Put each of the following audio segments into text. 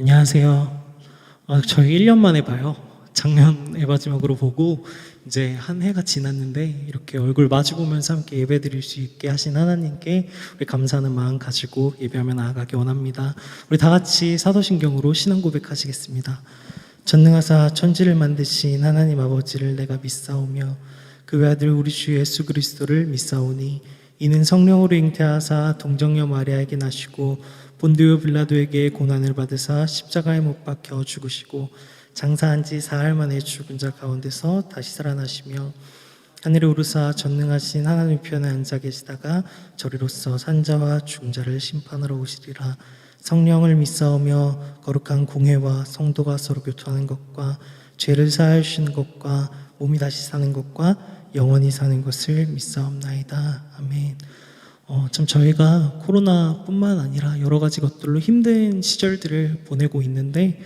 안녕하세요. 저희 1년 만에 봐요. 작년에 마지막으로 보고 이제 한 해가 지났는데 이렇게 얼굴 마주 보면서 함께 예배드릴 수 있게 하신 하나님께 우리 감사하는 마음 가지고 예배하며 나아가기 원합니다. 우리 다 같이 사도신경으로 신앙 고백하시겠습니다. 전능하사 천지를 만드신 하나님 아버지를 내가 믿사오며 그 외아들 우리 주 예수 그리스도를 믿사오니 이는 성령으로 잉태하사 동정녀 마리아에게 나시고 본디오 빌라도에게 고난을 받으사 십자가에 못 박혀 죽으시고 장사한 지 사흘 만에 죽은 자 가운데서 다시 살아나시며 하늘에 오르사 전능하신 하나님 편에 앉아 계시다가 저리로서 산자와 죽은 자를 심판하러 오시리라. 성령을 믿사오며 거룩한 공회와 성도가 서로 교통하는 것과 죄를 사하여 주시는 것과 몸이 다시 사는 것과 영원히 사는 것을 믿사옵나이다. 아멘. 참 저희가 코로나뿐만 아니라 여러 가지 것들로 힘든 시절들을 보내고 있는데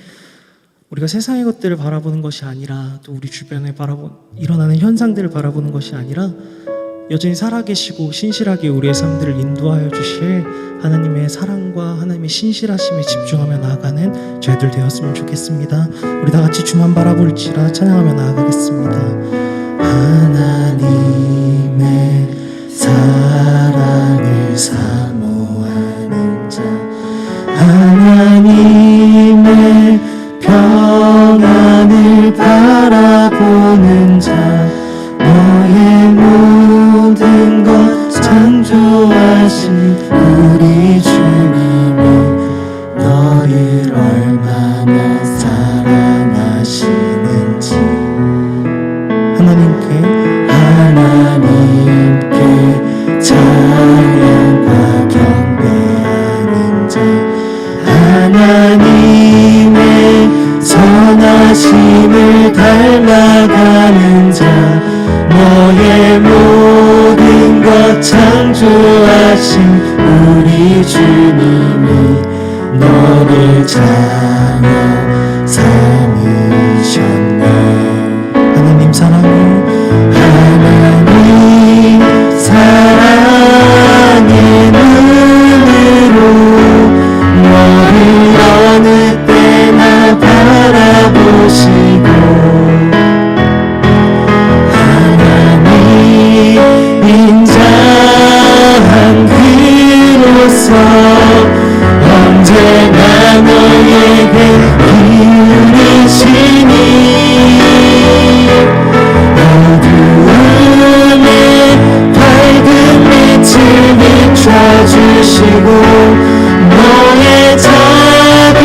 우리가 세상의 것들을 바라보는 것이 아니라 또 우리 주변에 일어나는 현상들을 바라보는 것이 아니라 여전히 살아계시고 신실하게 우리의 삶들을 인도하여 주실 하나님의 사랑과 하나님의 신실하심에 집중하며 나아가는 저희들 되었으면 좋겠습니다. 우리 다 같이 주만 바라볼지라 찬양하며 나아가겠습니다. 하나님의 사랑을 사모하는 자, 하나님의 평안을 바라보는 자, 너의 모든 것 창조하신 우리 주님이 너를 얼마나 사랑하시는지 하나님께 찬양과 경배하는 자, 하나님의 선하심을 닮아가는 자, 너의 모든 것 창조하신 우리 주님이 너를 자녀 삼으셨네. 하나님 사랑해. 하나님 사랑의 눈으로 너를 어느 때나 바라보시고 하나님 인자한 그로서 언제나 너에게 기울이시니 어두움에 밝은 빛을 비춰주시고 너의 작은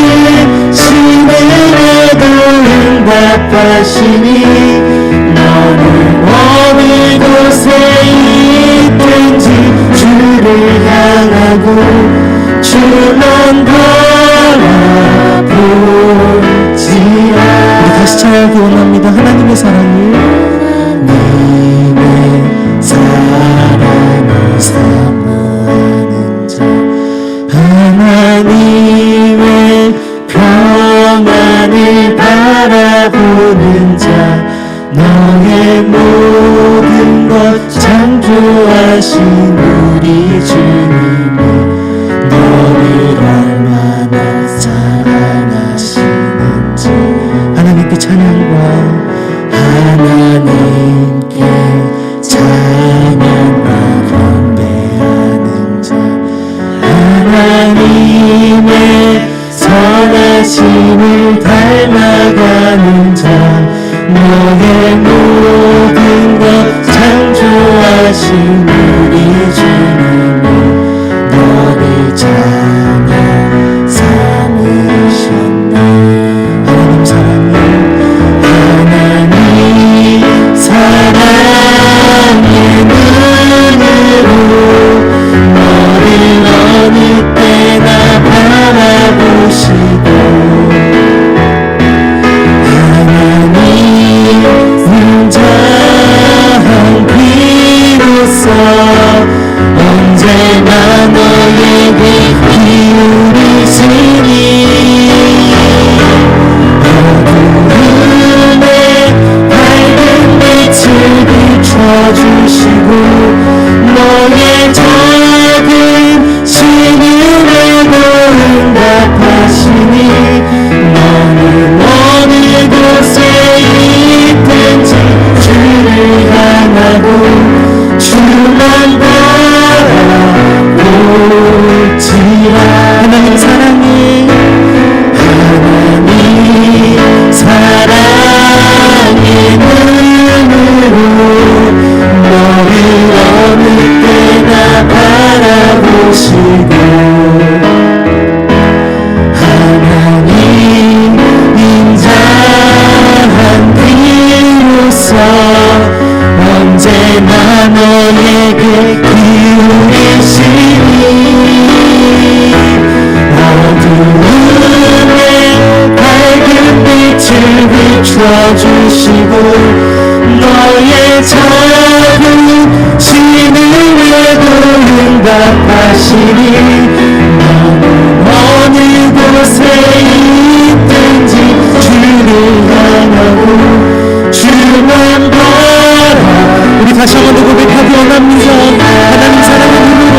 시름에도 응답하시니 너는 어느 곳에 있든지 주를 향하고 주만 바라보지라. 우리 다시 찬양하기 원합니다. 하나님의 사랑을 사랑을 사모하는 자, 하나님의 평안을 바라보는 자, 너의 모든 것 창조하신 우리 주님이 너를 얼마나 사랑하시는지 하나님께 찬양과 하나님께 찬양과 경배하는 자, 하나님의 선하심을 닮아가는 자, 너의 모든 것 창조하신 우리 주님이 너를 자녀 삼으셨네. 하나님 사랑해. 하나님 사랑의 눈으로 너를 어느 때나 바라보시고 하나님 인자한 비로소 언제나 너에게 기울이시니 어두움에 밝은 빛을 비춰주시고 너의 작은 시름에도 응답하시니 향하고 주만 바라볼지라. 하나님 사랑해, 하나님 사랑의 눈으로 너를 어느 때나 바라보시고 하나님 인자한 비로소 언제나 너에게 기울이시니 어두움에 밝은 빛을 비춰주시고 너의 작은 신음에도 응답하시니 너는 어느 곳에 있든지 주를 향하고 주만 바라. 우리 다시 한번 고백하기 원합니다. 하나님 사랑의 눈으로,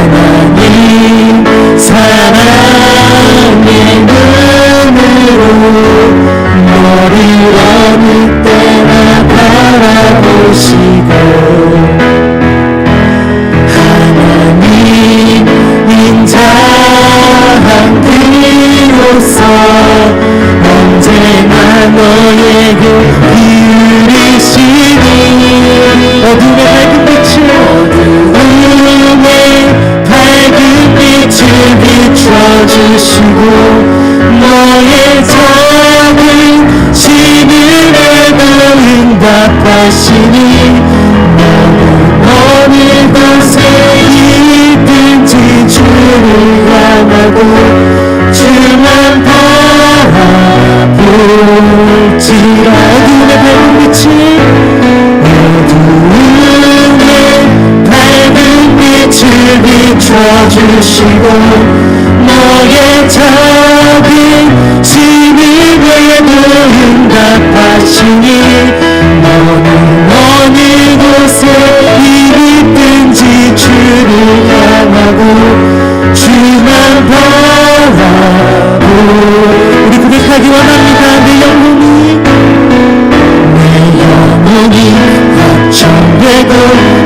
하나님 사랑의 눈으로 너를 어느 때나 바라보시고 하나님 인자한 비로소 언제나 너에게 기울이시니 어둠의 밝은 빛을 비춰주시고 너의 작은 신음에도 응답하시니 너는 어느 곳에 있든지 주를 향하고 주만 바라볼지라. 어둠의 밝은 빛을 비춰주시고 너의 작은 신음에도 응답하시니 너는 어느 곳에 있든지 주를 향하고 주만 바라보. 우리 고백하기 원합니다. 내 영혼이 확정되고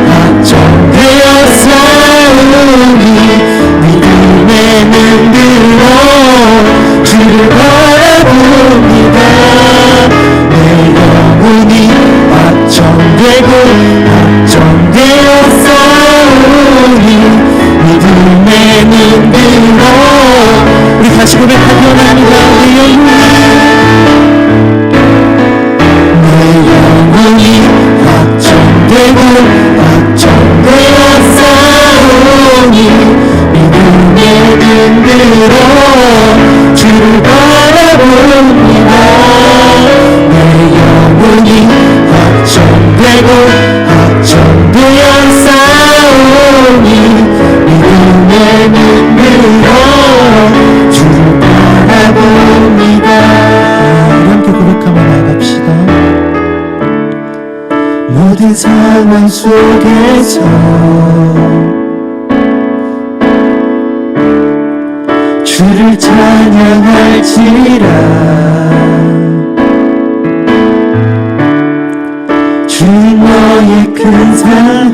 확정되었사오니 믿음의 눈으로 주를 바라봅니다. 내 영혼이 확정되고 확정되었사오니 믿음의 눈으로. 우리 다시 고백하기 원합니다. 내 영혼이 확정되고 확정되었사오니 믿음의 눈으로 주를 바라봅니다. 내 영혼이 확정되고 확정되었사오니 믿음의 눈으로 주를 바라봅니다. 우리 함께 고백하며 나아갑시다. 모든 상황 속에서 주를 찬양할지라. 주는 너의 큰 사랑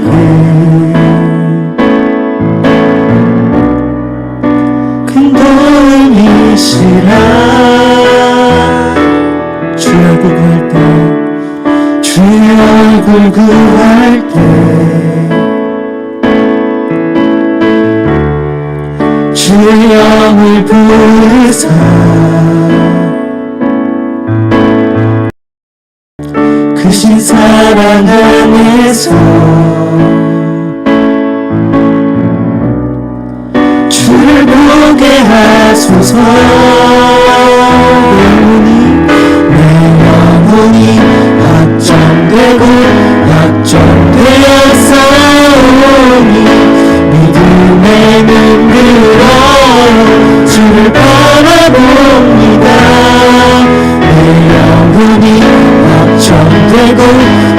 큰 도움이시라. 주의 얼굴 구할 때 주의 얼굴 구할 때 주의 영을 부으사 크신 사랑 안에서 주를 보게 하소서. 내 영혼이 확정되고 확정되었사오니 믿음의 눈으로 주를 바라봅니다. 내 영혼이 확정되고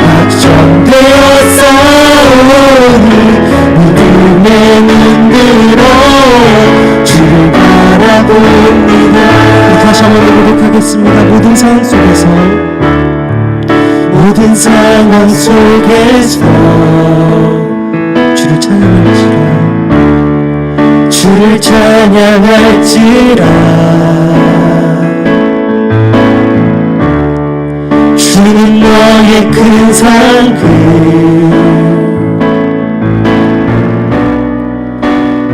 확정되었사오니 믿음의 눈으로 주를 바라봅니다. 다시 한번 고백하겠습니다. 모든 상황 속에서 모든 힘든 상황 속에서 주를 찬양할지라 주를 찬양할지라 주는 너의 큰 상급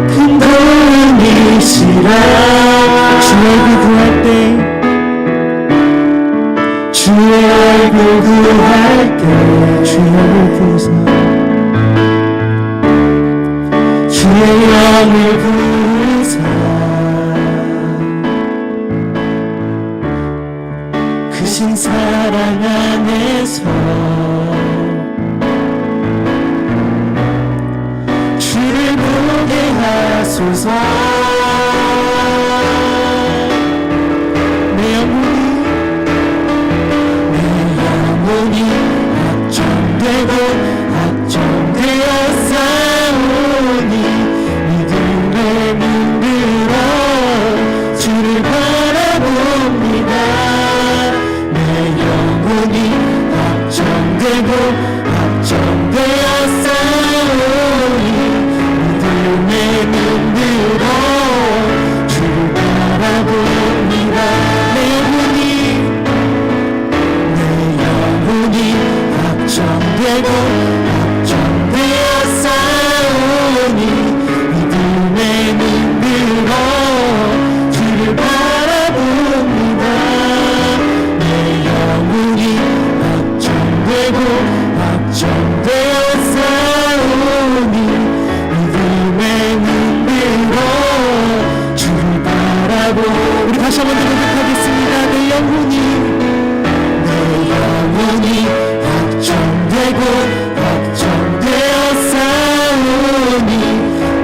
큰 도움이시라 주의 얼굴 구할 때 주의 얼굴 구할 때 주의 얼굴 부으사 주의 영을 부으사 크신 사랑 안에서 주를 보게 하소서 내 영혼이 확정되고 확정되어 싸우니 믿음에 물들어 주를 바라봅니다 내 영혼이 확정되고 확정되어 싸우니 믿음에 물들어 주를 바라봅니다 내 영혼이 확정되고 확정되어 싸우니 믿음에 물들어 주를 바라봅니다 내 영혼이 확정되고 확정되어 싸우니 믿음에 물들어 주를 바라보 우리 다시 한번 고백하겠습니다 내 영혼이 확정되고 확정되어 싸우니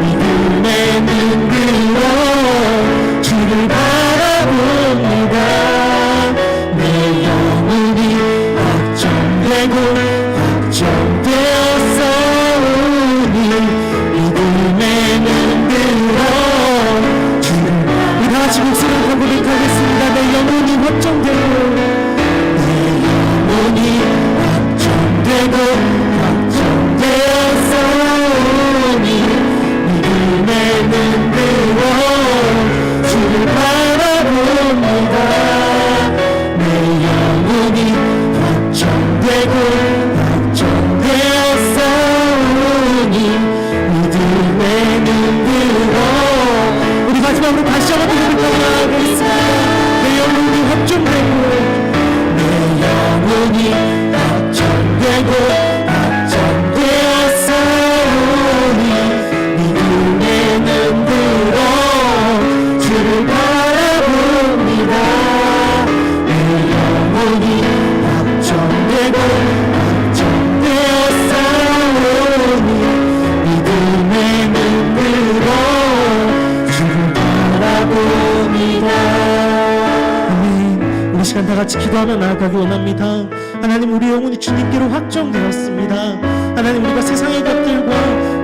믿음에 물들어 주를 바라봅니다 내 영혼이 확정되고 확정되어 싸우니 믿음에 물들어 주를 우리 다같이 목소리를 고백하겠습니다 내 영혼이 확정되고 확정되고 확정되어 싸우니 믿음에 물들어 주를 바라봅니다 내 영혼이 확정되고 확정되어 싸우니 믿음에 물들어 우리 마지막으로 다시 한번 고백하겠습니다 내 영혼이 확정되고 내 영혼이 확정되고 확정되어 싸우니 믿음에 물들어 주를 바라봅니다 내 영혼이 확정되고 확정되어 싸우니 믿음에 물들어 주를 바라봅니다 아멘 우리 시간 다 같이 기도하며 나아가기 원합니다 하나님 우리 영혼이 주님께로 확정되었습니다 하나님 우리가 세상의 것들과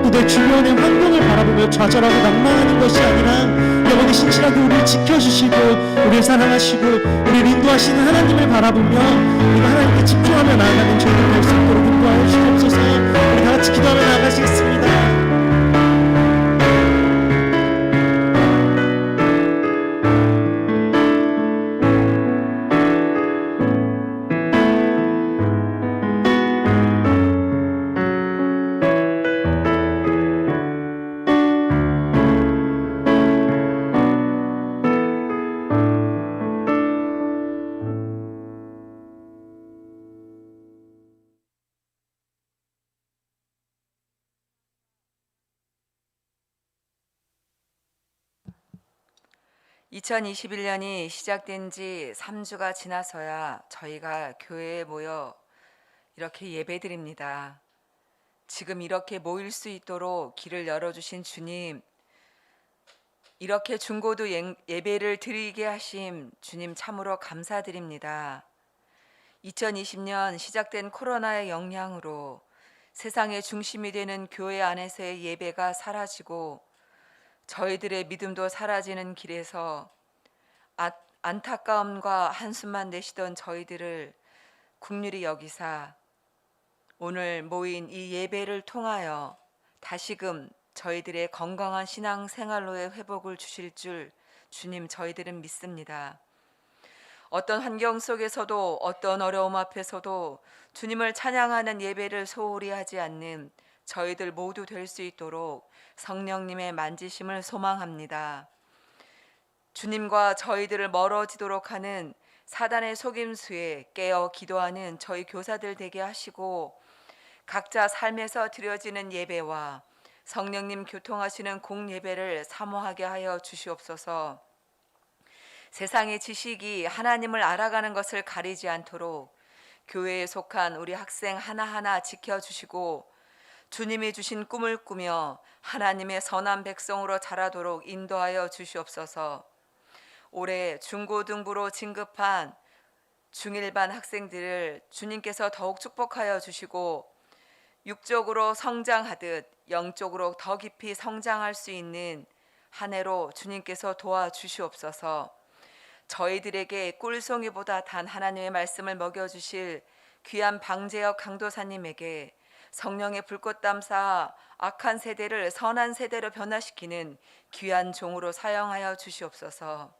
또 내 주변의 환경을 바라보며 좌절하고 낭망하는 것이 아니라 영원히 신실하게 우리를 지켜주시고 우리를 사랑하시고 우리를 인도하시는 하나님을 바라보며 우리가 하나님께 집중하며 나아가는 저희들 될 수 있도록 인도하여 주시옵소서 우리 다 같이 기도하며 나아가시겠습니다 (2021년이) 시작된 지 3주가 지나서야 저희가 교회에 모여 이렇게 예배드립니다. 지금 이렇게 모일 수 있도록 길을 열어주신 주님, 이렇게 중고도 예배를 드리게 하심 주님 참으로 감사드립니다. 2020년 시작된 코로나의 영향으로 세상의 중심이 되는 교회 안에서의 예배가 사라지고 저희들의 믿음도 사라지는 길에서 안타까움과 한숨만 내시던 저희들을 긍휼히 여기사 오늘 모인 이 예배를 통하여 다시금 저희들의 건강한 신앙생활로의 회복을 주실 줄 주님 저희들은 믿습니다. 어떤 환경 속에서도 어떤 어려움 앞에서도 주님을 찬양하는 예배를 소홀히 하지 않는 저희들 모두 될 수 있도록 성령님의 만지심을 소망합니다. 주님과 저희들을 멀어지도록 하는 사단의 속임수에 깨어 기도하는 저희 교사들 되게 하시고 각자 삶에서 드려지는 예배와 성령님 교통하시는 공예배를 사모하게 하여 주시옵소서. 세상의 지식이 하나님을 알아가는 것을 가리지 않도록 교회에 속한 우리 학생 하나하나 지켜주시고 주님이 주신 꿈을 꾸며 하나님의 선한 백성으로 자라도록 인도하여 주시옵소서. 올해 중고등부로 진급한 중1반 학생들을 주님께서 더욱 축복하여 주시고 육적으로 성장하듯 영적으로 더 깊이 성장할 수 있는 한 해로 주님께서 도와주시옵소서. 저희들에게 꿀송이보다 단 하나님의 말씀을 먹여주실 귀한 방재혁 강도사님에게 성령의 불꽃 담사 악한 세대를 선한 세대로 변화시키는 귀한 종으로 사용하여 주시옵소서.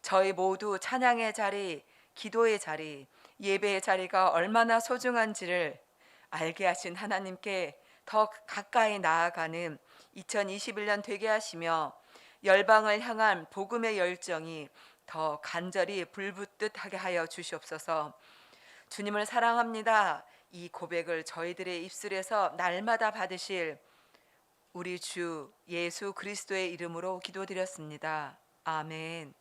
저희 모두 찬양의 자리, 기도의 자리, 예배의 자리가 얼마나 소중한지를 알게 하신 하나님께 더 가까이 나아가는 2021년 되게 하시며 열방을 향한 복음의 열정이 더 간절히 불붙듯 하게 하여 주시옵소서. 주님을 사랑합니다. 이 고백을 저희들의 입술에서 날마다 받으실 우리 주 예수 그리스도의 이름으로 기도드렸습니다. 아멘.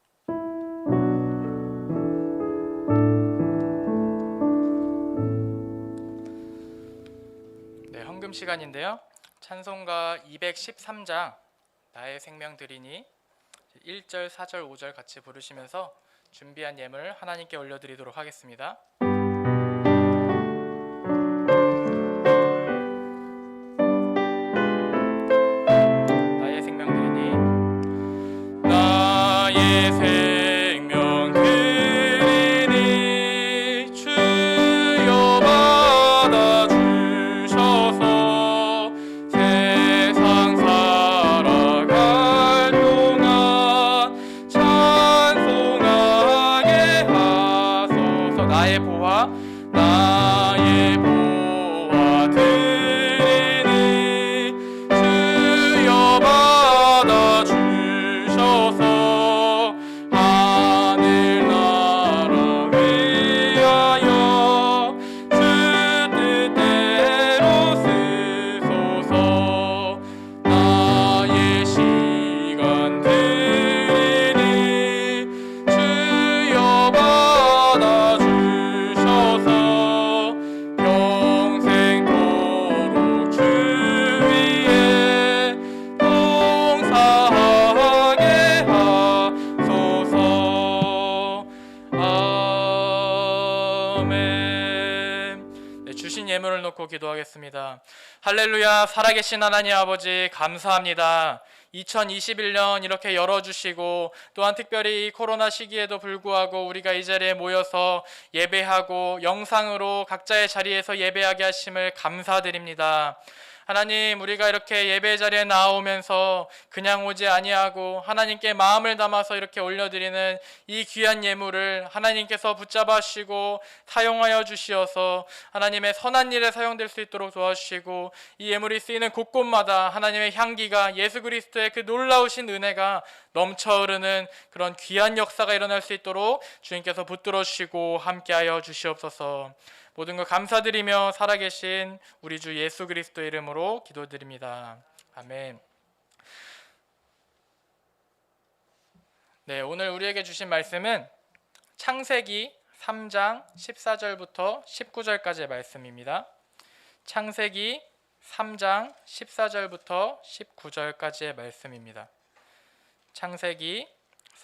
네, 헌금 시간인데요. 찬송가 213장 나의 생명 드리니 1절, 4절, 5절 같이 부르시면서 준비한 예물 하나님께 올려드리도록 하겠습니다. 나의 생명 드리니 나의 생명 드리니 주여 받아주셔서 세상 살아갈 동안 찬송하게 하소서. 나의 보화 드리니 주여 받아주셔서 하늘나라 위하여 주 뜻대로 쓰소서. 나의 시간 드리니 주여 받아주셔서 평생토록 주 위에 봉사하게 하소서. 아멘. 네, 주신 예물을 놓고 기도하겠습니다. 할렐루야. 살아계신 하나님 아버지 감사합니다. 2021년 이렇게 열어주시고 또한 특별히 이 코로나 시기에도 불구하고 우리가 이 자리에 모여서 예배하고 영상으로 각자의 자리에서 예배하게 하심을 감사드립니다. 하나님, 우리가 이렇게 예배 자리에 나오면서 그냥 오지 아니하고 하나님께 마음을 담아서 이렇게 올려드리는 이 귀한 예물을 하나님께서 붙잡아 주시고 사용하여 주시어서 하나님의 선한 일에 사용될 수 있도록 도와주시고 이 예물이 쓰이는 곳곳마다 하나님의 향기가 예수 그리스도의 그 놀라우신 은혜가 넘쳐 흐르는 그런 귀한 역사가 일어날 수 있도록 주님께서 붙들어 주시고 함께하여 주시옵소서. 모든 것 감사드리며 살아계신 우리 주 예수 그리스도 이름으로 기도드립니다. 아멘. 네, 오늘 우리에게 주신 말씀은 창세기 3장 14절부터 19절까지의 말씀입니다. 창세기 3장 14절부터 19절까지의 말씀입니다. 창세기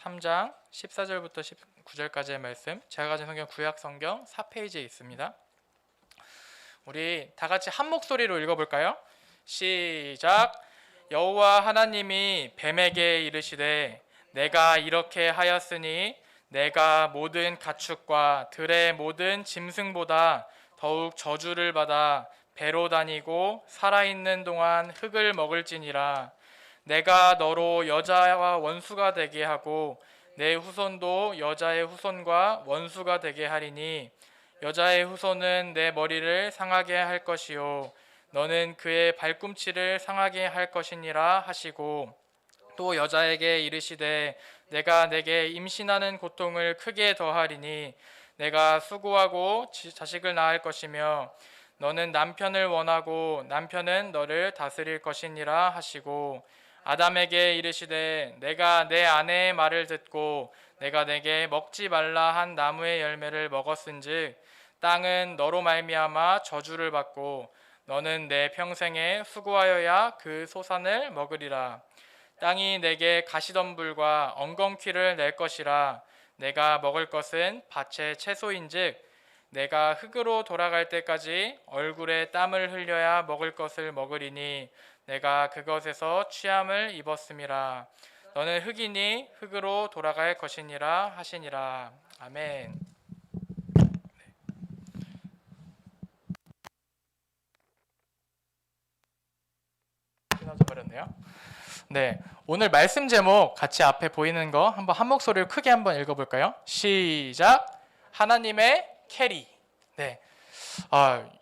3장 14절부터 19절까지의 말씀, 제가 가진 성경 구약 성경 4페이지에 있습니다. 우리 다 같이 한 목소리로 읽어볼까요? 시작. 여호와 하나님이 뱀에게 이르시되 내가 이렇게 하였으니 내가 모든 가축과 들의 모든 짐승보다 더욱 저주를 받아 배로 다니고 살아있는 동안 흙을 먹을지니라. 내가 너로 여자와 원수가 되게 하고 내 후손도 여자의 후손과 원수가 되게 하리니 여자의 후손은 내 머리를 상하게 할 것이요 너는 그의 발꿈치를 상하게 할 것이니라 하시고 또 여자에게 이르시되 내가 내게 임신하는 고통을 크게 더하리니 내가 수고하고 자식을 낳을 것이며 너는 남편을 원하고 남편은 너를 다스릴 것이니라 하시고 아담에게 이르시되 내가 내 아내의 말을 듣고 내가 내게 먹지 말라 한 나무의 열매를 먹었은즉 땅은 너로 말미암아 저주를 받고 너는 내 평생에 수고하여야 그 소산을 먹으리라. 땅이 내게 가시덤불과 엉겅퀴를 낼 것이라. 내가 먹을 것은 밭의 채소인즉 내가 흙으로 돌아갈 때까지 얼굴에 땀을 흘려야 먹을 것을 먹으리니 내가 그것에서 취함을 입었음이라. 너는 흙이니 흙으로 돌아갈 것이니라 하시니라. 아멘. 끊어져 버렸네요. 네, 오늘 말씀 제목 같이 앞에 보이는 거 한번 한 목소리로 크게 한번 읽어볼까요? 시작. 하나님의 캐리. 네,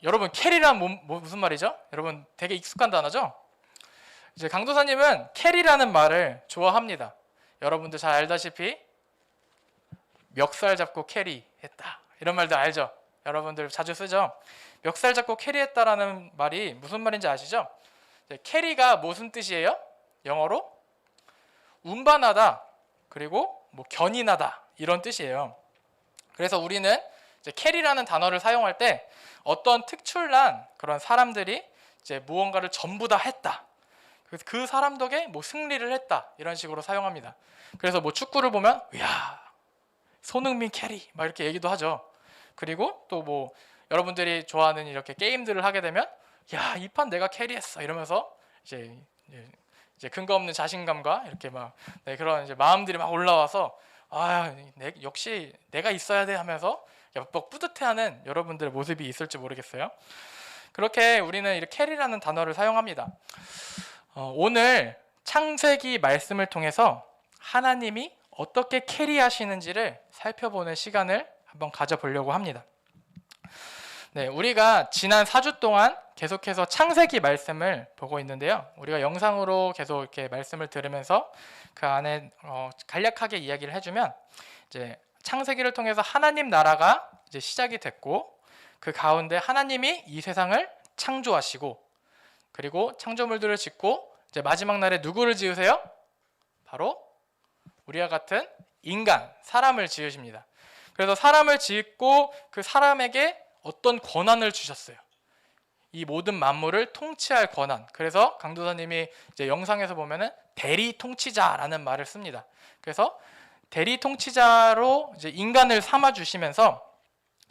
여러분 캐리란 무슨 말이죠? 여러분 되게 익숙한 단어죠? 이제 강도사님은 캐리라는 말을 좋아합니다. 여러분들 잘 알다시피 멱살 잡고 캐리했다 이런 말도 알죠? 여러분들 자주 쓰죠? 멱살 잡고 캐리했다라는 말이 무슨 말인지 아시죠? 캐리가 무슨 뜻이에요? 영어로 운반하다 그리고 뭐 견인하다 이런 뜻이에요. 그래서 우리는 이제 캐리라는 단어를 사용할 때 어떤 특출난 그런 사람들이 이제 무언가를 전부 다 했다. 그래서 그 사람 덕에 뭐 승리를 했다 이런 식으로 사용합니다. 그래서 뭐 축구를 보면 야 손흥민 캐리 막 이렇게 얘기도 하죠. 그리고 또 뭐 여러분들이 좋아하는 이렇게 게임들을 하게 되면 야 이 판 내가 캐리했어 이러면서 이제 근거 없는 자신감과 이렇게 막 그런 이제 마음들이 막 올라와서 역시 내가 있어야 돼 하면서 막 뿌듯해하는 여러분들의 모습이 있을지 모르겠어요. 그렇게 우리는 이렇게 캐리라는 단어를 사용합니다. 오늘 창세기 말씀을 통해서 하나님이 어떻게 캐리하시는지를 살펴보는 시간을 한번 가져보려고 합니다. 네, 우리가 지난 4주 동안 계속해서 창세기 말씀을 보고 있는데요. 우리가 영상으로 계속 이렇게 말씀을 들으면서 그 안에 간략하게 이야기를 해주면 이제 창세기를 통해서 하나님 나라가 이제 시작이 됐고 그 가운데 하나님이 이 세상을 창조하시고 그리고 창조물들을 짓고 이제 마지막 날에 누구를 지으세요? 바로 우리와 같은 인간, 사람을 지으십니다. 그래서 사람을 짓고 그 사람에게 어떤 권한을 주셨어요. 이 모든 만물을 통치할 권한. 그래서 강도사님이 이제 영상에서 보면은 대리 통치자라는 말을 씁니다. 그래서 대리 통치자로 이제 인간을 삼아 주시면서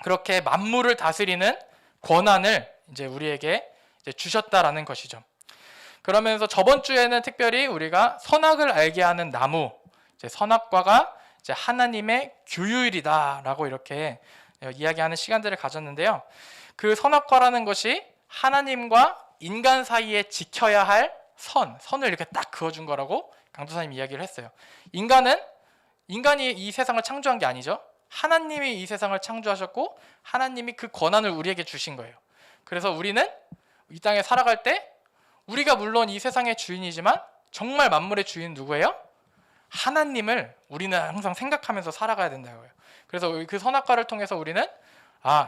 그렇게 만물을 다스리는 권한을 이제 우리에게 이제 주셨다라는 것이죠. 그러면서 저번 주에는 특별히 우리가 선악을 알게 하는 나무, 이제 선악과가 이제 하나님의 규율이다라고 이렇게 이야기하는 시간들을 가졌는데요. 그 선악과라는 것이 하나님과 인간 사이에 지켜야 할 선을 이렇게 딱 그어준 거라고 강도사님이 이야기를 했어요. 인간이 이 세상을 창조한 게 아니죠. 하나님이 이 세상을 창조하셨고 하나님이 그 권한을 우리에게 주신 거예요. 그래서 우리는 이 땅에 살아갈 때 우리가 물론 이 세상의 주인이지만 정말 만물의 주인은 누구예요? 하나님을 우리는 항상 생각하면서 살아가야 된다고요. 그래서 그 선악과를 통해서 우리는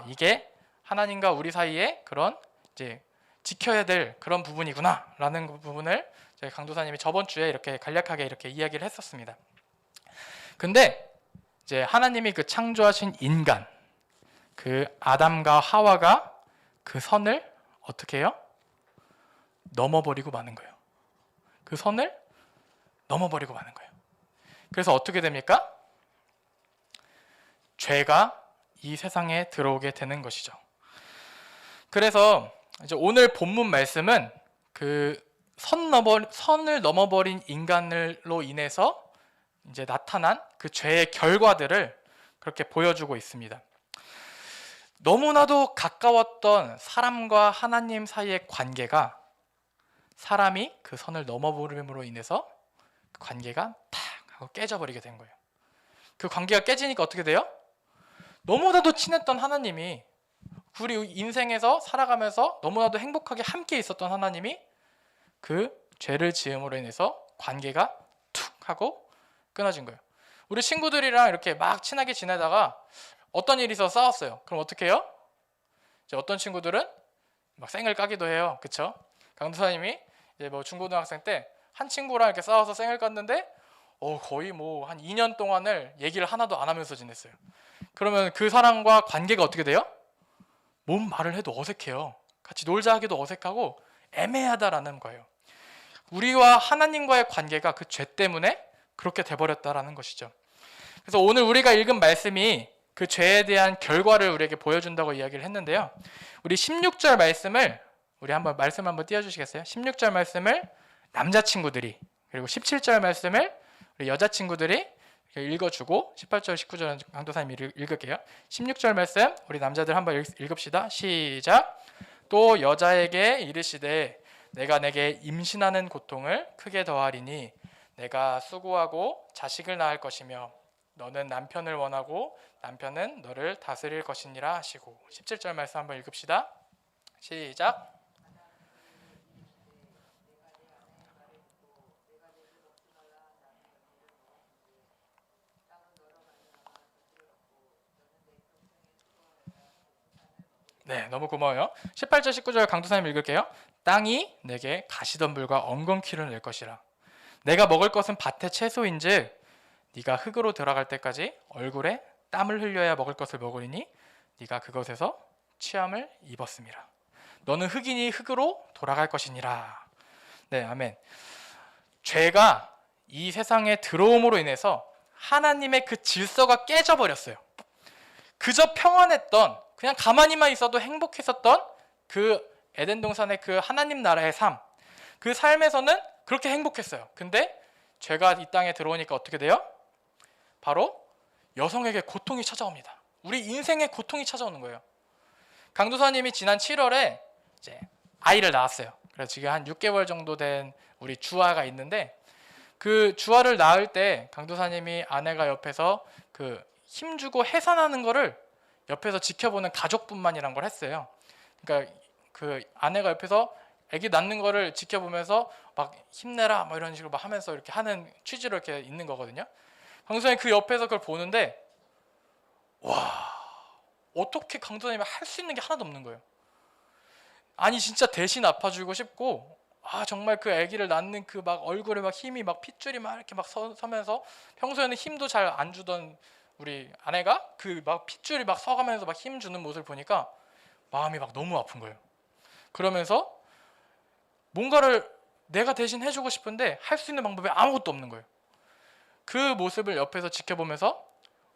이게 하나님과 우리 사이에 그런 이제 지켜야 될 그런 부분이구나라는 부분을 강도사님이 저번 주에 이렇게 간략하게 이렇게 이야기를 했었습니다. 근데 이제 하나님이 그 창조하신 인간, 그 아담과 하와가 그 선을 어떻게 해요? 넘어버리고 마는 거예요. 그 선을 넘어버리고 마는 거예요. 그래서 어떻게 됩니까? 죄가 이 세상에 들어오게 되는 것이죠. 그래서 이제 오늘 본문 말씀은 그 선을 넘어버린 인간으로 인해서 이제 나타난 그 죄의 결과들을 그렇게 보여주고 있습니다. 너무나도 가까웠던 사람과 하나님 사이의 관계가 사람이 그 선을 넘어버림으로 인해서 그 관계가 탁 하고 깨져버리게 된 거예요. 그 관계가 깨지니까 어떻게 돼요? 너무나도 친했던 하나님이, 우리 인생에서 살아가면서 너무나도 행복하게 함께 있었던 하나님이 그 죄를 지음으로 인해서 관계가 툭 하고 끊어진 거예요. 우리 친구들이랑 이렇게 막 친하게 지내다가 어떤 일이 있어서 싸웠어요. 그럼 어떻게 해요? 이제 어떤 친구들은 막 쌩을 까기도 해요. 그쵸? 강도사님이 이제 뭐 중고등학생 때 한 친구랑 이렇게 싸워서 쌩을 깠는데 거의 뭐 한 2년 동안을 얘기를 하나도 안 하면서 지냈어요. 그러면 그 사람과 관계가 어떻게 돼요? 뭔 말을 해도 어색해요. 같이 놀자 하기도 어색하고 애매하다라는 거예요. 우리와 하나님과의 관계가 그 죄 때문에 그렇게 돼버렸다라는 것이죠. 그래서 오늘 우리가 읽은 말씀이 그 죄에 대한 결과를 우리에게 보여준다고 이야기를 했는데요. 우리 16절 말씀을 우리 말씀 한번 띄워주시겠어요? 16절 말씀을 남자친구들이, 그리고 17절 말씀을 우리 여자친구들이 읽어주고 18절 19절은 강도사님이 읽을게요. 16절 말씀 우리 남자들 한번 읽읍시다. 시작. 또 여자에게 이르시되 내가 내게 임신하는 고통을 크게 더하리니 내가 수고하고 자식을 낳을 것이며 너는 남편을 원하고 남편은 너를 다스릴 것이니라 하시고. 17절 말씀 한번 읽읍시다. 시작. 네, 너무 고마워요. 18절 19절 강도사님 읽을게요. 땅이 내게 가시덤불과 엉겅퀴를 낼 것이라. 내가 먹을 것은 밭의 채소인즉 네가 흙으로 들어갈 때까지 얼굴에 땀을 흘려야 먹을 것을 먹으리니 네가 그것에서 취함을 입었음이라. 너는 흙이니 흙으로 돌아갈 것이니라. 네, 아멘. 죄가 이 세상에 들어옴으로 인해서 하나님의 그 질서가 깨져버렸어요. 그저 평안했던, 그냥 가만히만 있어도 행복했었던 그 에덴 동산의 그 하나님 나라의 삶, 그 삶에서는 그렇게 행복했어요. 근데 죄가 이 땅에 들어오니까 어떻게 돼요? 바로 여성에게 고통이 찾아옵니다. 우리 인생에 고통이 찾아오는 거예요. 강도사님이 지난 7월에 이제 아이를 낳았어요. 그래서 지금 한 6개월 정도 된 우리 주아가 있는데, 그 주아를 낳을 때 강도사님이 아내가 옆에서 그 힘주고 해산하는 거를 옆에서 지켜보는 가족분만이란 걸 했어요. 그러니까 그 아내가 옆에서 아기 낳는 거를 지켜보면서 막 힘내라 뭐 이런 식으로 막 하면서 이렇게 하는 취지로 이렇게 있는 거거든요. 강도사님이 그 옆에서 그걸 보는데, 와, 어떻게 강도사님이 할 수 있는 게 하나도 없는 거예요. 아니 진짜 대신 아파주고 싶고, 정말 그 아기를 낳는 그 막 얼굴에 막 힘이 막 핏줄이 막 이렇게 막 서면서, 평소에는 힘도 잘 안 주던 우리 아내가 그 막 핏줄이 막 서가면서 막 힘 주는 모습을 보니까 마음이 막 너무 아픈 거예요. 그러면서 뭔가를 내가 대신 해주고 싶은데 할 수 있는 방법이 아무것도 없는 거예요. 그 모습을 옆에서 지켜보면서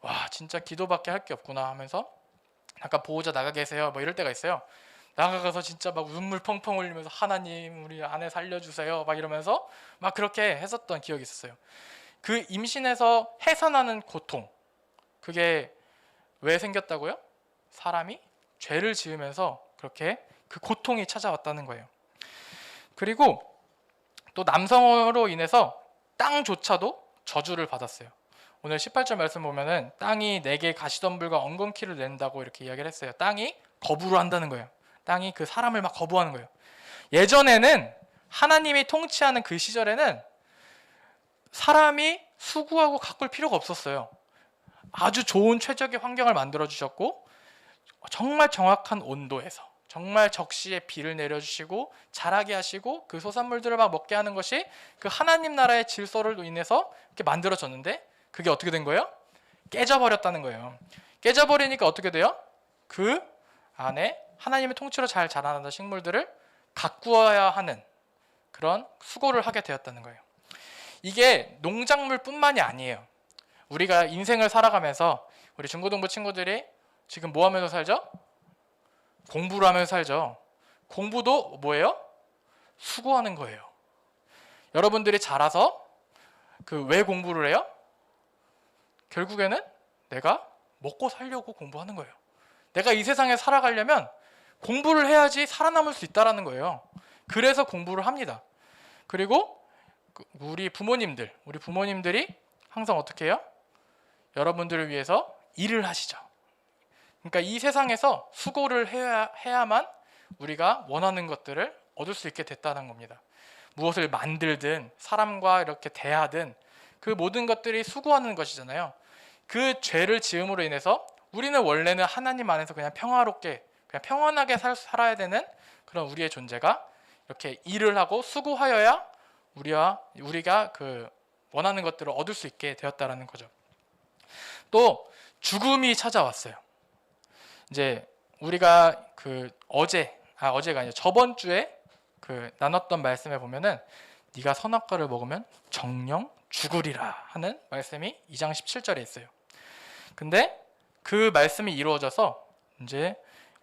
와, 진짜 기도밖에 할 게 없구나 하면서 잠깐 보호자 나가 계세요 뭐 이럴 때가 있어요. 나가서 진짜 막 눈물 펑펑 흘리면서 하나님 우리 아내 살려주세요 막 이러면서 막 그렇게 했었던 기억이 있었어요. 그 임신에서 해산하는 고통, 그게 왜 생겼다고요? 사람이 죄를 지으면서 그렇게 그 고통이 찾아왔다는 거예요. 그리고 또 남성으로 인해서 땅조차도 저주를 받았어요. 오늘 18절 말씀 보면은 땅이 내게 가시덤불과 엉겅퀴를 낸다고 이렇게 이야기를 했어요. 땅이 거부를 한다는 거예요. 땅이 그 사람을 막 거부하는 거예요. 예전에는 하나님이 통치하는 그 시절에는 사람이 수고하고 가꿀 필요가 없었어요. 아주 좋은 최적의 환경을 만들어 주셨고, 정말 정확한 온도에서 정말 적시에 비를 내려주시고 자라게 하시고 그 소산물들을 막 먹게 하는 것이 그 하나님 나라의 질서로 인해서 이렇게 만들어졌는데, 그게 어떻게 된 거예요? 깨져버렸다는 거예요. 깨져버리니까 어떻게 돼요? 그 안에 하나님의 통치로 잘 자라나는 식물들을 가꾸어야 하는 그런 수고를 하게 되었다는 거예요. 이게 농작물뿐만이 아니에요. 우리가 인생을 살아가면서 우리 중고등부 친구들이 지금 뭐 하면서 살죠? 공부를 하면서 살죠. 공부도 뭐예요? 수고하는 거예요. 여러분들이 자라서 그 왜 공부를 해요? 결국에는 내가 먹고 살려고 공부하는 거예요. 내가 이 세상에 살아가려면 공부를 해야지 살아남을 수 있다라는 거예요. 그래서 공부를 합니다. 그리고 우리 부모님들이 항상 어떻게 해요? 여러분들을 위해서 일을 하시죠. 그러니까 이 세상에서 수고를 해야만 우리가 원하는 것들을 얻을 수 있게 됐다는 겁니다. 무엇을 만들든 사람과 이렇게 대하든 그 모든 것들이 수고하는 것이잖아요. 그 죄를 지음으로 인해서 우리는 원래는 하나님 안에서 그냥 평화롭게 그냥 평안하게 살아야 되는 그런 우리의 존재가 이렇게 일을 하고 수고하여야 우리가 그 원하는 것들을 얻을 수 있게 되었다라는 거죠. 또 죽음이 찾아왔어요. 이제 우리가 어제가 아니라 저번 주에 그 나눴던 말씀에 보면은 네가 선악과를 먹으면 정령 죽으리라 하는 말씀이 2장 17절에 있어요. 근데 그 말씀이 이루어져서 이제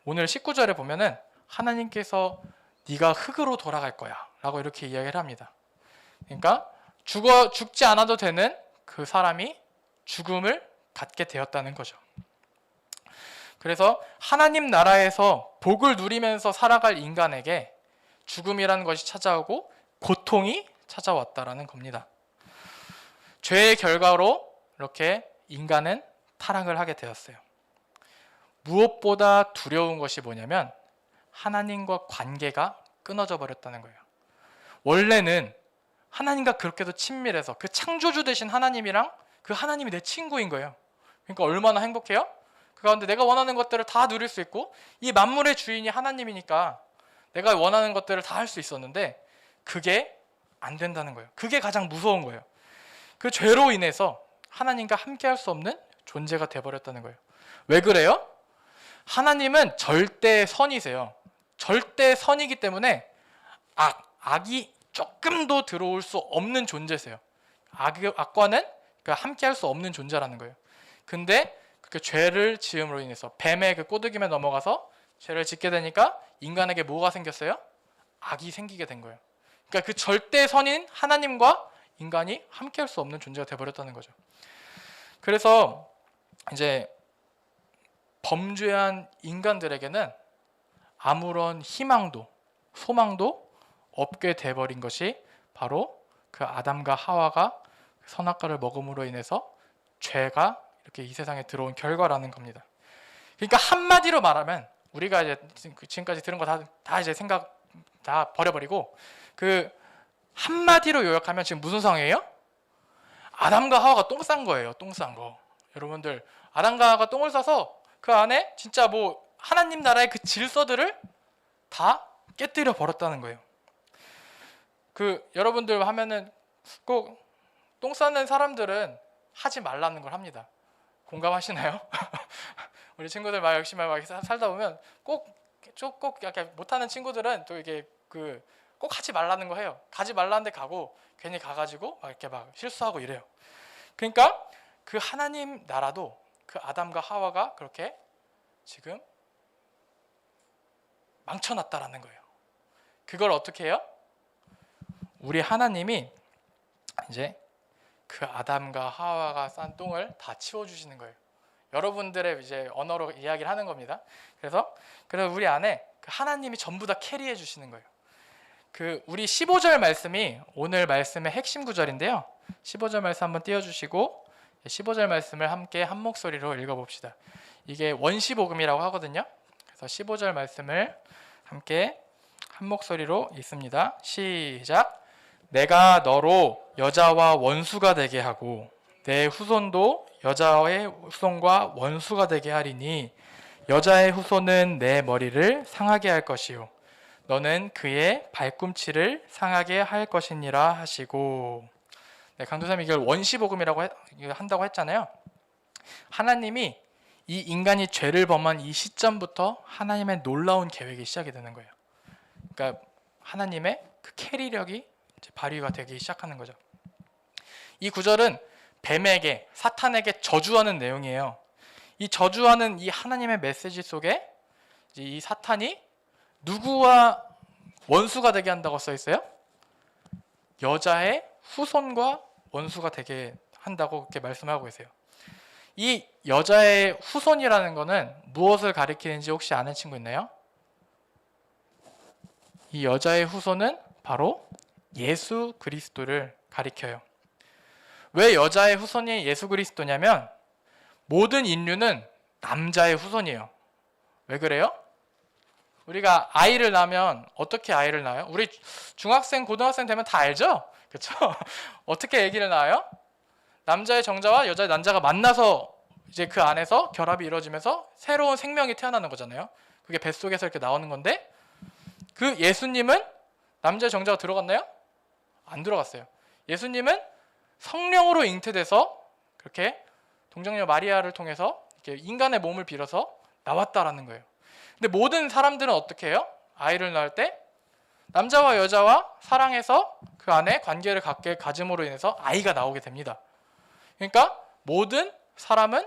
오늘 19절에 보면은 하나님께서 네가 흙으로 돌아갈 거야 라고 이렇게 이야기를 합니다. 그러니까 죽지 않아도 되는 그 사람이 죽음을 갖게 되었다는 거죠. 그래서 하나님 나라에서 복을 누리면서 살아갈 인간에게 죽음이라는 것이 찾아오고 고통이 찾아왔다라는 겁니다. 죄의 결과로 이렇게 인간은 타락을 하게 되었어요. 무엇보다 두려운 것이 뭐냐면 하나님과 관계가 끊어져 버렸다는 거예요. 원래는 하나님과 그렇게도 친밀해서 그 창조주 되신 하나님이랑 그 하나님이 내 친구인 거예요. 그러니까 얼마나 행복해요? 그 가운데 내가 원하는 것들을 다 누릴 수 있고 이 만물의 주인이 하나님이니까 내가 원하는 것들을 다 할 수 있었는데 그게 안 된다는 거예요. 그게 가장 무서운 거예요. 그 죄로 인해서 하나님과 함께 할 수 없는 존재가 돼버렸다는 거예요. 왜 그래요? 하나님은 절대 선이세요. 절대 선이기 때문에 악이 조금도 들어올 수 없는 존재세요. 악과는 함께 할 수 없는 존재라는 거예요. 근데 그 죄를 지음으로 인해서 뱀의 그 꼬드김에 넘어가서 죄를 짓게 되니까 인간에게 뭐가 생겼어요? 악이 생기게 된 거예요. 그러니까 그 절대 선인 하나님과 인간이 함께 할 수 없는 존재가 되어버렸다는 거죠. 그래서 이제 범죄한 인간들에게는 아무런 희망도 소망도 없게 돼버린 것이 바로 그 아담과 하와가 선악과를 먹음으로 인해서 죄가 이렇게 이 세상에 들어온 결과라는 겁니다. 그러니까 한마디로 말하면 우리가 이제 지금까지 들은 거 다 이제 생각 다 버려버리고 그 한마디로 요약하면 지금 무슨 상황이에요? 아담과 하와가 똥 싼 거예요. 똥 싼 거. 여러분들 아담과 하와가 똥을 싸서 그 안에 진짜 뭐 하나님 나라의 그 질서들을 다 깨뜨려 버렸다는 거예요. 그 여러분들 하면은 꼭 똥 싸는 사람들은 하지 말라는 걸 합니다. 공감하시나요? 우리 친구들 막 열심히 막 살다 보면 꼭 약간 못하는 친구들은 또 이게 꼭 하지 말라는 거 해요. 가지 말라는 데 가고 괜히 가가지고 막 이렇게 막 실수하고 이래요. 그러니까 그 하나님 나라도 그 아담과 하와가 그렇게 지금 망쳐놨다라는 거예요. 그걸 어떻게 해요? 우리 하나님이 이제 그 아담과 하와가 싼 똥을 다 치워주시는 거예요. 여러분들의 이제 언어로 이야기를 하는 겁니다. 그래서 우리 안에 그 하나님이 전부 다 캐리해 주시는 거예요. 그 우리 15절 말씀이 오늘 말씀의 핵심 구절인데요. 15절 말씀 한번 띄워주시고 15절 말씀을 함께 한 목소리로 읽어봅시다. 이게 원시복음이라고 하거든요. 그래서 15절 말씀을 함께 한 목소리로 읽습니다. 시작. 내가 너로 여자와 원수가 되게 하고 내 후손도 여자의 후손과 원수가 되게 하리니 여자의 후손은 내 머리를 상하게 할 것이요 너는 그의 발꿈치를 상하게 할 것이니라 하시고. 네, 강도사님이 이걸 원시복음이라고 한다고 했잖아요. 하나님이 이 인간이 죄를 범한 이 시점부터 하나님의 놀라운 계획이 시작이 되는 거예요. 그러니까 하나님의 그 캐리력이 이제 발휘가 되기 시작하는 거죠. 이 구절은 뱀에게 사탄에게 저주하는 내용이에요. 이 저주하는 이 하나님의 메시지 속에 이제 이 사탄이 누구와 원수가 되게 한다고 써 있어요? 여자의 후손과 원수가 되게 한다고 그렇게 말씀하고 계세요. 이 여자의 후손이라는 거는 무엇을 가리키는지 혹시 아는 친구 있나요? 이 여자의 후손은 바로 예수 그리스도를 가리켜요. 왜 여자의 후손이 예수 그리스도냐면 모든 인류는 남자의 후손이에요. 왜 그래요? 우리가 아이를 낳으면 어떻게 아이를 낳아요? 우리 중학생, 고등학생 되면 다 알죠? 그렇죠? 어떻게 아기를 낳아요? 남자의 정자와 여자의 난자가 만나서 이제 그 안에서 결합이 이루어지면서 새로운 생명이 태어나는 거잖아요. 그게 뱃속에서 이렇게 나오는 건데 그 예수님은 남자의 정자가 들어갔나요? 안 들어갔어요. 예수님은 성령으로 잉태돼서 그렇게 동정녀 마리아를 통해서 이렇게 인간의 몸을 빌어서 나왔다라는 거예요. 근데 모든 사람들은 어떻게 해요? 아이를 낳을 때 남자와 여자와 사랑해서 그 안에 관계를 갖게 가짐으로 인해서 아이가 나오게 됩니다. 그러니까 모든 사람은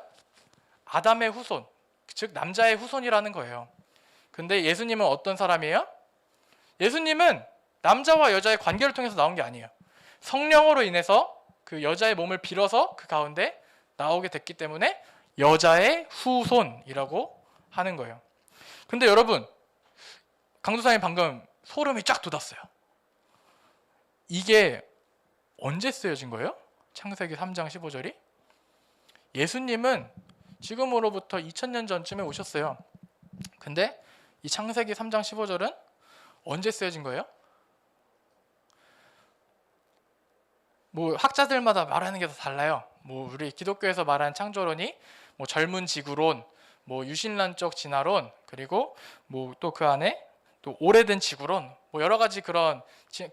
아담의 후손, 즉 남자의 후손이라는 거예요. 근데 예수님은 어떤 사람이에요? 예수님은 남자와 여자의 관계를 통해서 나온 게 아니에요. 성령으로 인해서 그 여자의 몸을 빌어서 그 가운데 나오게 됐기 때문에 여자의 후손이라고 하는 거예요. 근데 여러분, 강도사님 방금 소름이 쫙 돋았어요. 이게 언제 쓰여진 거예요? 창세기 3장 15절이? 예수님은 지금으로부터 2000년 전쯤에 오셨어요. 근데 이 창세기 3장 15절은 언제 쓰여진 거예요? 뭐 학자들마다 말하는 게 다 달라요. 뭐 우리 기독교에서 말하는 창조론이 뭐 젊은 지구론, 뭐 유신론적 진화론, 그리고 뭐 또 그 안에 또 오래된 지구론, 뭐 여러 가지 그런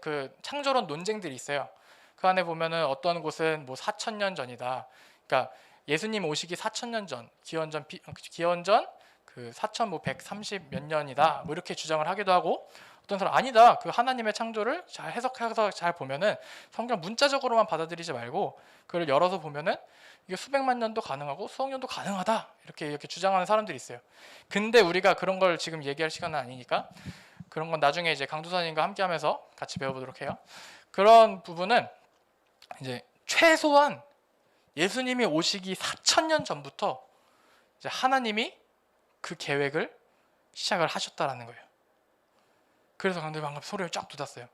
그 창조론 논쟁들이 있어요. 그 안에 보면은 어떤 곳은 뭐 4000년 전이다. 그러니까 예수님 오시기 4000년 전, 기원전 그 4130 몇 년이다. 뭐 이렇게 주장을 하기도 하고 어떤 사람 아니다. 그 하나님의 창조를 잘 해석해서 잘 보면은 성경 문자적으로만 받아들이지 말고 그걸 열어서 보면은 이게 수백만 년도 가능하고 수억 년도 가능하다. 이렇게 주장하는 사람들이 있어요. 근데 우리가 그런 걸 지금 얘기할 시간은 아니니까 그런 건 나중에 이제 강두사님과 함께 하면서 같이 배워보도록 해요. 그런 부분은 이제 최소한 예수님이 오시기 4000년 전부터 이제 하나님이 그 계획을 시작을 하셨다라는 거예요. 그래서 강도님 방금 소리를 쫙 돋았어요.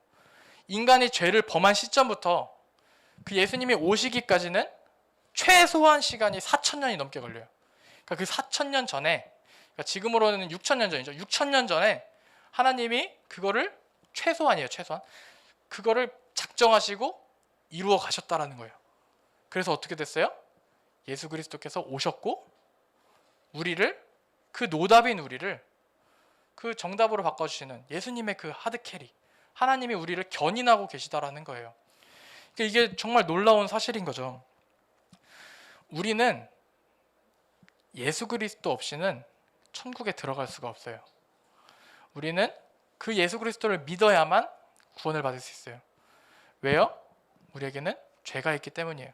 인간이 죄를 범한 시점부터 그 예수님이 오시기까지는 최소한 시간이 4000년이 넘게 걸려요. 그러니까 그 4000년 전에, 그러니까 지금으로는 6000년 전이죠. 6000년 전에 하나님이 그거를 최소한이에요. 최소한. 그거를 작정하시고 이루어 가셨다라는 거예요. 그래서 어떻게 됐어요? 예수 그리스도께서 오셨고 우리를, 그 노답인 우리를 그 정답으로 바꿔주시는 예수님의 그 하드캐리, 하나님이 우리를 견인하고 계시다라는 거예요. 그러니까 이게 정말 놀라운 사실인 거죠. 우리는 예수 그리스도 없이는 천국에 들어갈 수가 없어요. 우리는 그 예수 그리스도를 믿어야만 구원을 받을 수 있어요. 왜요? 우리에게는 죄가 있기 때문이에요.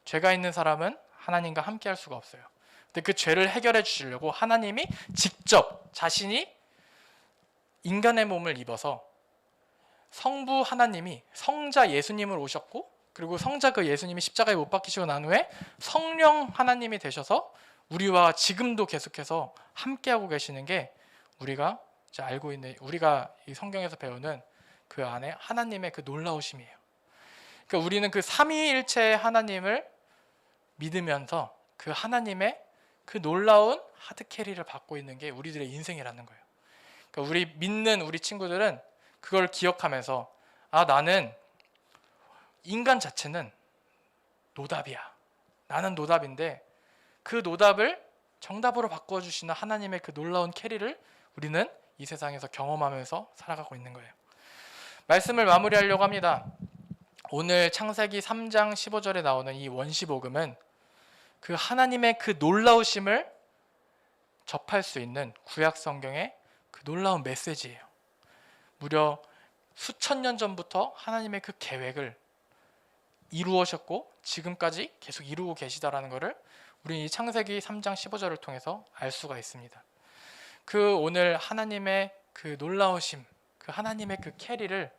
죄가 있는 사람은 하나님과 함께 할 수가 없어요. 근데 그 죄를 해결해 주시려고 하나님이 직접 자신이 인간의 몸을 입어서 성부 하나님이 성자 예수님을 오셨고, 그리고 성자 그 예수님이 십자가에 못 박히시고 난 후에 성령 하나님이 되셔서 우리와 지금도 계속해서 함께하고 계시는 게 우리가 이제 알고 있는, 우리가 이 성경에서 배우는 그 안에 하나님의 그 놀라우심이에요. 그러니까 우리는 그 삼위일체의 하나님을 믿으면서 그 하나님의 그 놀라운 하드캐리를 받고 있는 게 우리들의 인생이라는 거예요. 그러니까 우리 믿는 우리 친구들은 그걸 기억하면서, 아, 나는 인간 자체는 노답이야. 나는 노답인데 그 노답을 정답으로 바꿔주시는 하나님의 그 놀라운 캐리를 우리는 이 세상에서 경험하면서 살아가고 있는 거예요. 말씀을 마무리하려고 합니다. 오늘 창세기 3장 15절에 나오는 이 원시복음은 그 하나님의 그 놀라우심을 접할 수 있는 구약 성경의 그 놀라운 메시지예요. 무려 수천 년 전부터 하나님의 그 계획을 이루어셨고 지금까지 계속 이루고 계시다라는 것을 우리 이 창세기 3장 15절을 통해서 알 수가 있습니다. 그 오늘 하나님의 그 놀라우심, 그 하나님의 그 캐리를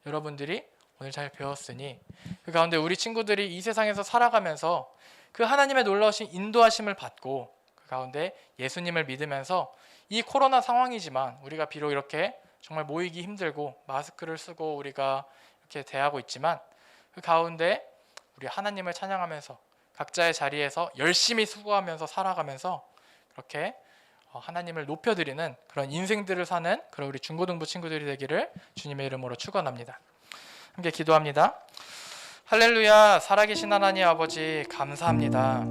여러분들이 오늘 잘 배웠으니 그 가운데 우리 친구들이 이 세상에서 살아가면서 그 하나님의 놀라우신 인도하심을 받고 그 가운데 예수님을 믿으면서 이 코로나 상황이지만 우리가 비록 이렇게 정말 모이기 힘들고 마스크를 쓰고 우리가 이렇게 대하고 있지만 그 가운데 우리 하나님을 찬양하면서 각자의 자리에서 열심히 수고하면서 살아가면서 그렇게 하나님을 높여드리는 그런 인생들을 사는 그런 우리 중고등부 친구들이 되기를 주님의 이름으로 축원합니다. 함께 기도합니다. 할렐루야. 살아계신 하나님 아버지 감사합니다.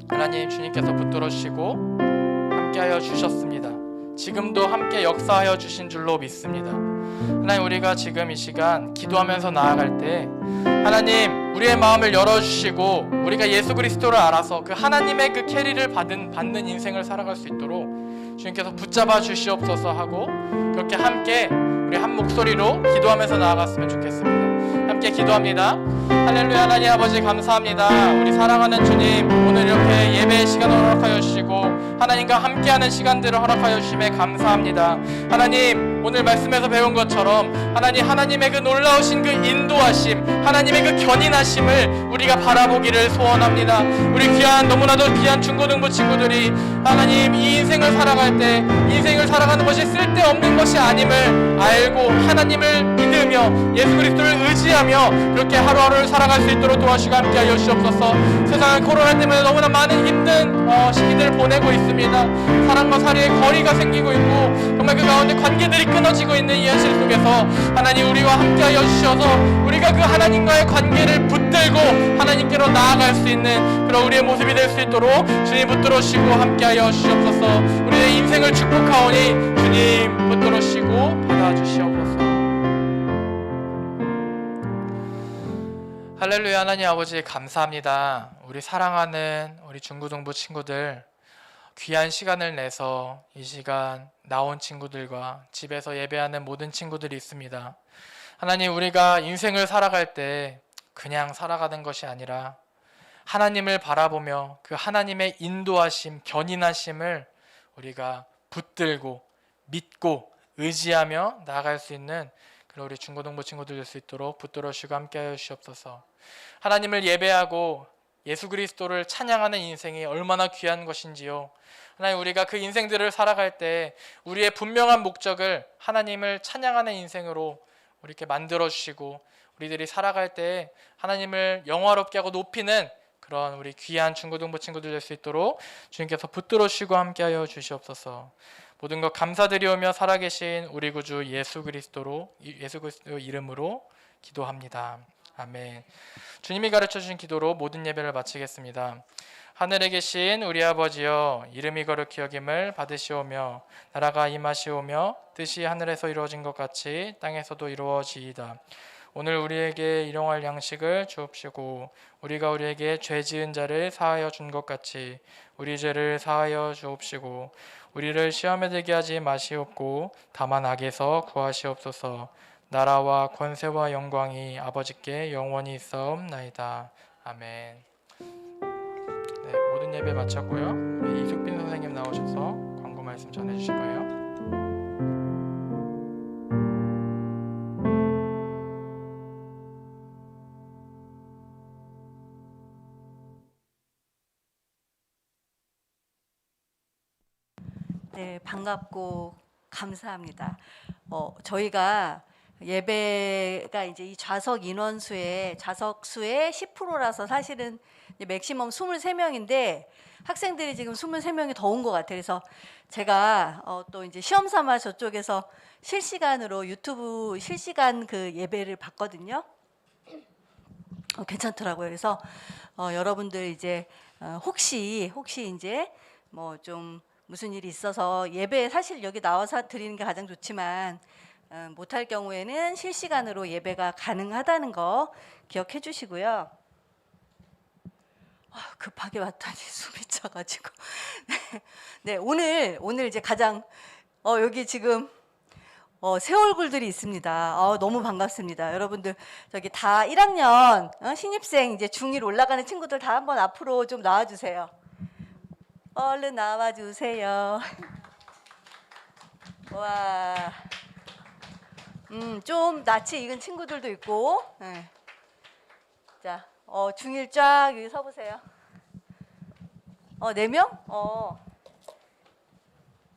하나님 주님께서 붙들어 주시고 함께하여 주셨습니다. 지금도 함께 역사하여 주신 줄로 믿습니다. 하나님 우리가 지금 이 시간 기도하면서 나아갈 때 하나님 우리의 마음을 열어주시고 우리가 예수 그리스도를 알아서 그 하나님의 그 캐리를 받는 인생을 살아갈 수 있도록 주님께서 붙잡아 주시옵소서 하고 그렇게 함께 우리 한 목소리로 기도하면서 나아갔으면 좋겠습니다. 함께 기도합니다. 할렐루야. 하나님 아버지 감사합니다. 우리 사랑하는 주님 오늘 이렇게 예배의 시간을 허락하여 주시고 하나님과 함께하는 시간들을 허락하여 주심에 감사합니다. 하나님 오늘 말씀에서 배운 것처럼 하나님의 그 놀라우신 그 인도하심 하나님의 그 견인하심을 우리가 바라보기를 소원합니다. 우리 너무나도 귀한 중고등부 친구들이 하나님 이 인생을 살아갈 때 인생을 살아가는 것이 쓸데없는 것이 아님을 알고 하나님을 믿으며 예수 그리스도를 의지하며 그렇게 하루하루를 살아갈 수 있도록 도와주시고 함께하여 주시옵소서. 세상은 코로나 때문에 너무나 많은 힘든 시기들을 보내고 있습니다. 사랑과 사리의 거리가 생기고 있고 정말 그 가운데 관계들이 끊어지고 있는 이 현실 속에서 하나님 우리와 함께하여 주셔서 우리가 그 하나님과의 관계를 붙들고 하나님께로 나아갈 수 있는 그런 우리의 모습이 될 수 있도록 주님 붙들어 주시고 함께하여 주시옵소서. 우리의 인생을 축복하오니 주님 붙들어 주시고 받아주시옵소서. 할렐루야. 하나님 아버지 감사합니다. 우리 사랑하는 우리 중고등부 친구들 귀한 시간을 내서 이 시간 나온 친구들과 집에서 예배하는 모든 친구들이 있습니다. 하나님 우리가 인생을 살아갈 때 그냥 살아가는 것이 아니라 하나님을 바라보며 그 하나님의 인도하심, 견인하심을 우리가 붙들고 믿고 의지하며 나아갈 수 있는 그런 우리 중고등부 친구들 될 수 있도록 붙들어 주시고 함께하여 주시옵소서. 하나님을 예배하고 예수 그리스도를 찬양하는 인생이 얼마나 귀한 것인지요. 하나님 우리가 그 인생들을 살아갈 때 우리의 분명한 목적을 하나님을 찬양하는 인생으로 우리에게 만들어 주시고 우리들이 살아갈 때 하나님을 영화롭게 하고 높이는 그런 우리 귀한 중고등부 친구들 될 수 있도록 주님께서 붙들어 주시고 함께하여 주시옵소서. 모든 것 감사드리오며 살아계신 우리 구주 예수 그리스도 이름으로 기도합니다. 아멘. 주님이 가르쳐 주신 기도로 모든 예배를 마치겠습니다. 하늘에 계신 우리 아버지여 이름이 거룩히 여김을 받으시오며 나라가 임하시오며 뜻이 하늘에서 이루어진 것 같이 땅에서도 이루어지이다. 오늘 우리에게 일용할 양식을 주옵시고 우리가 우리에게 죄 지은 자를 사하여 준 것 같이 우리 죄를 사하여 주옵시고 우리를 시험에 들게 하지 마시옵고 다만 악에서 구하시옵소서. 나라와 권세와 영광이 아버지께 영원히 있사옵나이다. 아멘. 네, 모든 예배 마쳤고요. 이숙빈 선생님 나오셔서 광고 말씀 전해주실 거예요. 네, 반갑고 감사합니다. 저희가 예배가 이제 이 좌석 인원수의 좌석 수의 10%라서 사실은 맥시멈 23명인데 학생들이 지금 23명이 더 온 것 같아요. 그래서 제가 또 이제 시험 삼아 저쪽에서 실시간으로 유튜브 실시간 그 예배를 봤거든요. 괜찮더라고요. 그래서 여러분들 이제 혹시 이제 뭐 좀 무슨 일이 있어서 예배 사실 여기 나와서 드리는 게 가장 좋지만 못할 경우에는 실시간으로 예배가 가능하다는 거 기억해 주시고요. 급하게 왔더니 숨이 차가지고 네, 오늘 이제 가장 여기 지금 새 얼굴들이 있습니다. 너무 반갑습니다. 여러분들 저기 다 1학년 신입생 이제 중1 올라가는 친구들 다 한번 앞으로 좀 나와주세요. 얼른 나와주세요. 와, 좀 낯이 익은 친구들도 있고, 네. 자, 중1 쫙 여기 서보세요. 4명?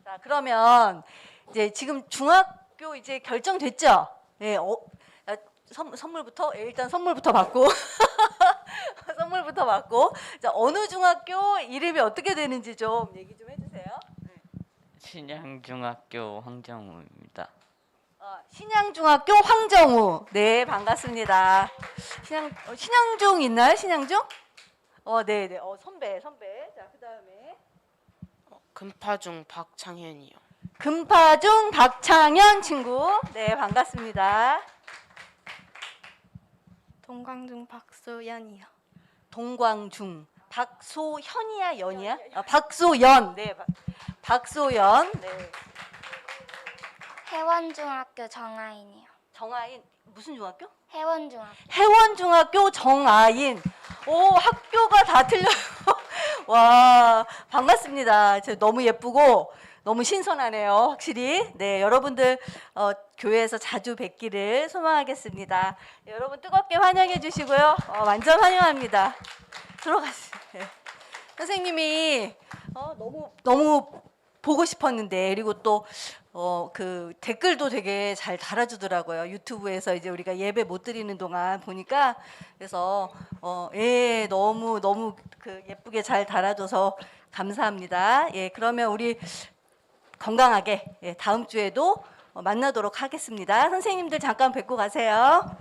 자, 그러면 이제 지금 중학교 이제 결정됐죠? 네, 선물부터 일단 선물부터 받고 선물부터 받고 자, 어느 중학교 이름이 어떻게 되는지 좀 얘기 좀 해주세요. 신양중학교 황정우입니다. 신양중학교 황정우. 네, 반갑습니다. 신양중 있나요? 신양중? 네. 선배. 자, 그다음에 금파중 박창현이요. 금파중 박창현 친구. 네, 반갑습니다. 동광중 박소연이요. 동광중 박소현이야, 연이야? 박소연. 네, 박소연. 네. 해원중학교 정아인이요. 정아인 무슨 중학교? 해원중학교. 해원중학교 정아인. 오, 학교가 다 틀려요. 와, 반갑습니다. 너무 예쁘고 너무 신선하네요. 확실히. 네, 여러분들 교회에서 자주 뵙기를 소망하겠습니다. 여러분 뜨겁게 환영해 주시고요. 완전 환영합니다. 들어가세요. 네. 선생님이 너무 보고 싶었는데 그리고 또 그 댓글도 되게 잘 달아주더라고요. 유튜브에서 이제 우리가 예배 못 드리는 동안 보니까 그래서 너무 그 예쁘게 잘 달아줘서 감사합니다. 예, 그러면 우리 건강하게 다음 주에도 만나도록 하겠습니다. 선생님들 잠깐 뵙고 가세요.